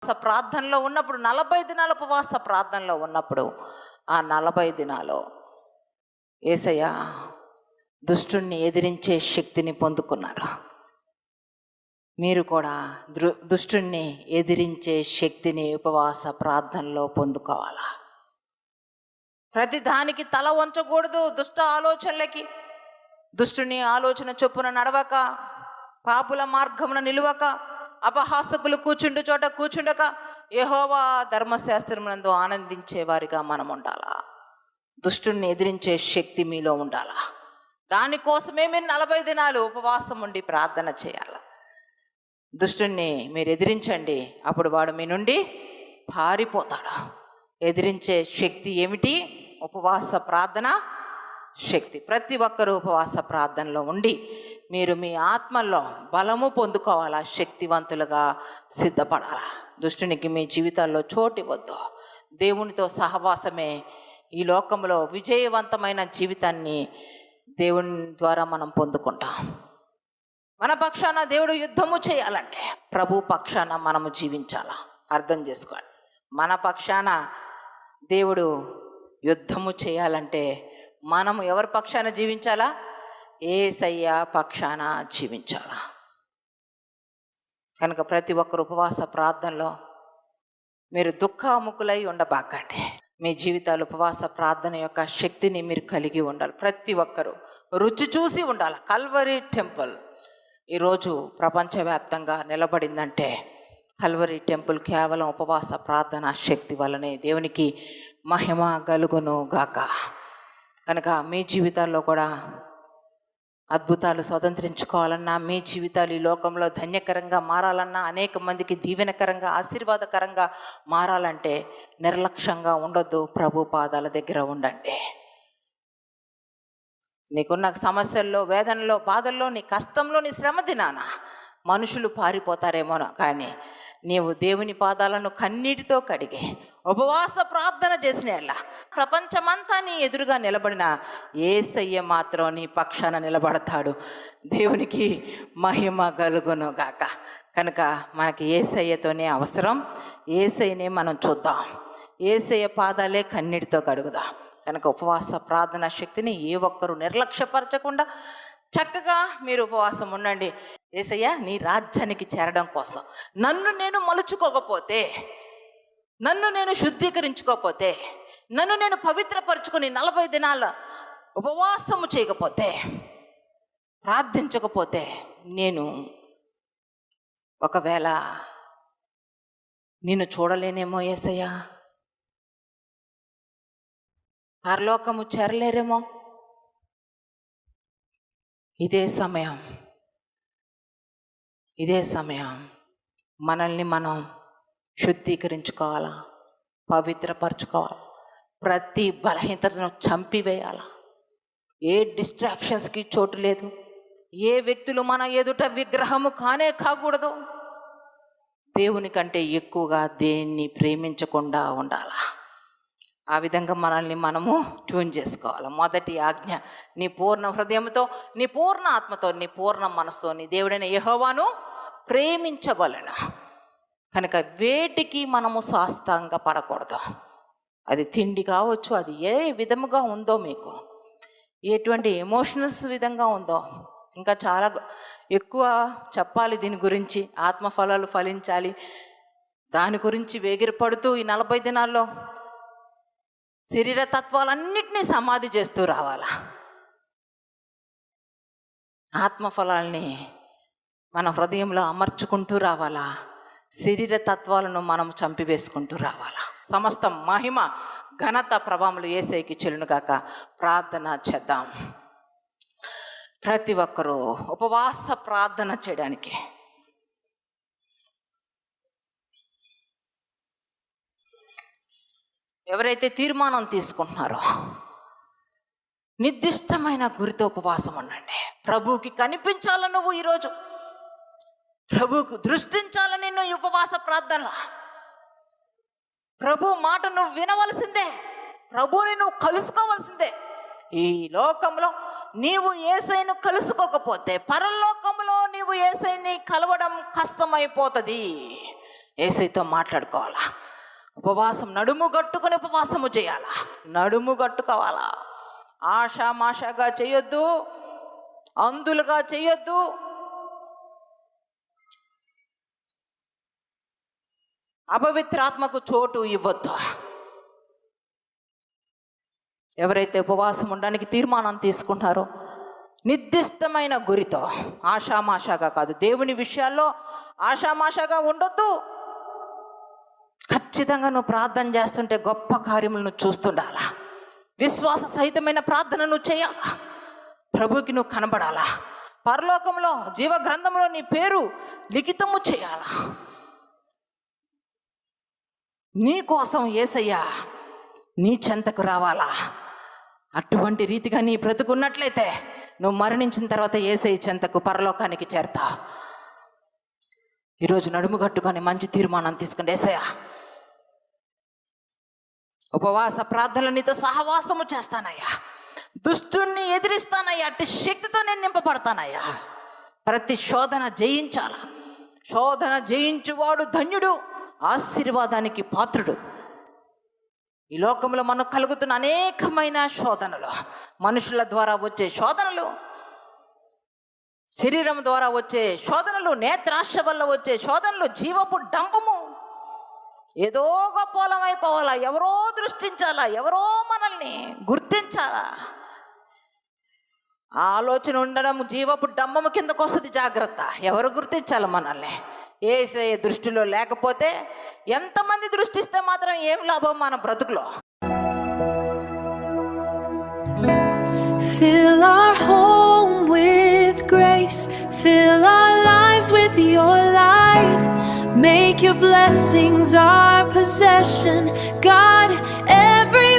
ప్రార్థనలో ఉన్నప్పుడు 40 దినాల ఉపవాస ప్రార్థనలో ఉన్నప్పుడు ఆ 40 దినాలు యేసయ్య దుష్టుణ్ణి ఎదిరించే శక్తిని పొందుకున్నారు. మీరు కూడా దుష్టుణ్ణి ఎదిరించే శక్తిని ఉపవాస ప్రార్థనలో పొందుకోవాలా. ప్రతి దానికి తల వంచకూడదు. దుష్ట ఆలోచనలకి, దుష్టుని ఆలోచన చొప్పున నడవక, పాపుల మార్గమున నిలువక, అపహాసకులు కూర్చుండు చోట కూర్చుండక, యెహోవా ధర్మశాస్త్రమునందు ఆనందించే వారిగా మనం ఉండాలా. దుష్టుణ్ణి ఎదిరించే శక్తి మీలో ఉండాలా. దానికోసమే మీరు 40 దినాలు ఉపవాసం ఉండి ప్రార్థన చేయాలి. దుష్టుణ్ణి మీరు ఎదిరించండి, అప్పుడు వాడు మీ నుండి పారిపోతాడు. ఎదిరించే శక్తి ఏమిటి? ఉపవాస ప్రార్థన శక్తి. ప్రతి ఒక్కరూ ఉపవాస ప్రార్థనలో ఉండి మీరు మీ ఆత్మల్లో బలము పొందుకోవాలా, శక్తివంతులుగా సిద్ధపడాలా. దుష్టునికి మీ జీవితాల్లో చోటు ఇవ్వద్దు. దేవునితో సహవాసమే ఈ లోకంలో విజయవంతమైన జీవితాన్ని దేవుని ద్వారా మనం పొందుకుంటాం. మన పక్షాన దేవుడు యుద్ధము చేయాలంటే ప్రభు పక్షాన మనము జీవించాలా. అర్థం చేసుకోండి. మన పక్షాన దేవుడు యుద్ధము చేయాలంటే మనము ఎవరి పక్షాన జీవించాలా? యేసయ్య పక్షాన జీవించాలా. కనుక ప్రతి ఒక్కరు ఉపవాస ప్రార్థనలో మీరు దుఃఖముఖులై ఉండబాకండి. మీ జీవితాలు ఉపవాస ప్రార్థన యొక్క శక్తిని మీరు కలిగి ఉండాలి. ప్రతి ఒక్కరూ రుచి చూసి ఉండాలి. కల్వరీ టెంపుల్ ఈరోజు ప్రపంచవ్యాప్తంగా నిలబడిందంటే కల్వరీ టెంపుల్ కేవలం ఉపవాస ప్రార్థన శక్తి వల్లనే. దేవునికి మహిమ కలుగును గాక. కనుక మీ జీవితాల్లో కూడా అద్భుతాలు స్వతంత్రించుకోవాలన్నా, మీ జీవితాలు ఈ లోకంలో ధన్యకరంగా మారాలన్నా, అనేక మందికి దీవెనకరంగా ఆశీర్వాదకరంగా మారాలంటే నిర్లక్ష్యంగా ఉండొద్దు. ప్రభు పాదాల దగ్గర ఉండండి. నీకున్న సమస్యల్లో, వేదనలో, బాధల్లో, నీ కష్టంలో, నీ శ్రమ దినాన మనుషులు పారిపోతారేమో, కానీ నీవు దేవుని పాదాలను కన్నీటితో కడిగి ఉపవాస ప్రార్థన చేసిన ప్రపంచమంతా నీ ఎదురుగా నిలబడిన యేసయ్య మాత్రం నీ పక్షాన నిలబడతాడు. దేవునికి మహిమ కలుగును గాక. కనుక మనకి యేసయ్యతోనే అవసరం. యేసయ్యనే మనం చూద్దాం. యేసయ్య పాదాలే కన్నీటితో కడుగుదాం. కనుక ఉపవాస ప్రార్థన శక్తిని ఏ ఒక్కరూ నిర్లక్ష్యపరచకుండా చక్కగా మీరు ఉపవాసం ఉండండి. యేసయ్య నీ రాజ్యానికి చేరడం కోసం నన్ను నేను మలుచుకోకపోతే, నన్ను నేను శుద్ధీకరించుకోకపోతే, నన్ను నేను పవిత్రపరచుకొని 40 దినాల ఉపవాసము చేయకపోతే, ప్రార్థించకపోతే, నేను ఒకవేళ నిన్ను చూడలేనేమో యేసయ్య, పరలోకము చేరలేరేమో. ఇదే సమయం మనల్ని మనం శుద్ధీకరించుకోవాలా, పవిత్రపరచుకోవాలి. ప్రతి బలహీనతను చంపివేయాలా. ఏ డిస్ట్రాక్షన్స్కి చోటు లేదు. ఏ వ్యక్తులు మన ఎదుట విగ్రహము కాకూడదు. దేవుని కంటే ఎక్కువగా దేన్ని ప్రేమించకుండా ఉండాలా. ఆ విధంగా మనల్ని మనము ట్యూన్ చేసుకోవాలి. మొదటి ఆజ్ఞ, నీ పూర్ణ హృదయంతో, నీ పూర్ణ ఆత్మతో, నీ పూర్ణ మనసుతో నీ దేవుడైన యెహోవాను ప్రేమించవలెను. కనుక వేటికి మనము సాష్టాంగ పడకూడదు. అది తిండి కావచ్చు, అది ఏ విధముగా ఉందో, మీకు ఎటువంటి ఎమోషనల్స్ విధంగా ఉందో, ఇంకా చాలా ఎక్కువ చెప్పాలి దీని గురించి. ఆత్మఫలాలు ఫలించాలి, దాని గురించి వేగిరపడుతూ ఈ 40 దినాల్లో శరీర తత్వాలన్నిటినీ సమాధి చేస్తూ రావాలా. ఆత్మఫలాల్ని మన హృదయంలో అమర్చుకుంటూ రావాలా. శరీర తత్వాలను మనం చంపివేసుకుంటూ రావాలా. సమస్త మహిమ ఘనత ప్రభావములు యేసయ్యకి చెల్లునుగాక. ప్రార్థన చేద్దాం. ప్రతి ఒక్కరూ ఉపవాస ప్రార్థన చేయడానికి ఎవరైతే తీర్మానం తీసుకుంటున్నారో నిర్దిష్టమైన గురితో ఉపవాసం ఉండండి. ప్రభువుకి కనిపించాల నువ్వు ఈరోజు, ప్రభువుకు దృష్టించాలని నువ్వు ఉపవాస ప్రార్థనలో, ప్రభు మాట నువ్వు వినవలసిందే, ప్రభువుని నువ్వు కలుసుకోవలసిందే. ఈ లోకంలో నీవు యేసయ్యను కలుసుకోకపోతే పరలోకంలో నీవు యేసయ్యని కలవడం కష్టమైపోతుంది. యేసయ్యతో మాట్లాడుకోవాలా. ఉపవాసం నడుము కట్టుకుని ఉపవాసము చేయాలా, నడుము కట్టుకోవాలా. ఆషామాషాగా చేయొద్దు, అందులుగా చేయొద్దు. అపవిత్రాత్మకు చోటు ఇవ్వద్దు. ఎవరైతే ఉపవాసం ఉండడానికి తీర్మానం తీసుకుంటారో నిర్దిష్టమైన గురితో, ఆషామాషాగా కాదు, దేవుని విషయాల్లో ఆషామాషాగా ఉండొద్దు. ఖచ్చితంగా నువ్వు ప్రార్థన చేస్తుంటే గొప్ప కార్యములను చూస్తుండాలా. విశ్వాస సహితమైన ప్రార్థన నువ్వు చేయాలా. ప్రభుకి నువ్వు కనబడాలా. పరలోకంలో జీవ గ్రంథంలో నీ పేరు లిఖితము చేయాలా. నీ కోసం యేసయ్య నీ చెంతకు రావాలా. అటువంటి రీతిగా నీ బ్రతుకున్నట్లయితే నువ్వు మరణించిన తర్వాత యేసయ్య చెంతకు పరలోకానికి చేరతావు. ఈరోజు నడుము కట్టుకొని మంచి తీర్మానం తీసుకుని, యేసయ్య ఉపవాస ప్రార్థనలు నీతో సహవాసము చేస్తానయ్యా, దుష్టుణ్ణి ఎదిరిస్తానయ్యా, అట్టి శక్తితో నేను నింపబడతానయ్యా. ప్రతి శోధన జయించాలా. శోధన జయించువాడు ధన్యుడు, ఆశీర్వాదానికి పాత్రుడు. ఈ లోకంలో మనకు కలుగుతున్న అనేకమైన శోధనలు, మనుషుల ద్వారా వచ్చే శోధనలు, శరీరం ద్వారా వచ్చే శోధనలు, నేత్రాశ వల్ల వచ్చే శోధనలు, జీవపు డంబము, ఏదో గొప్పలమైపోవాలా, ఎవరో దృష్టించాలా, ఎవరో మనల్ని గుర్తించాలా. ఆ ఆలోచన ఉండడం జీవపు డంబము కిందకు వస్తుంది. జాగ్రత్త. ఎవరు గుర్తించాలి మనల్ని? యేసయ్య దృష్టిలో లేకపోతే ఎంతమంది దృష్టిస్తే మాత్రం ఏం లాభం మన బ్రతుకులో? Fill our home with grace, fill our lives with your light, make your blessings our possession, God, every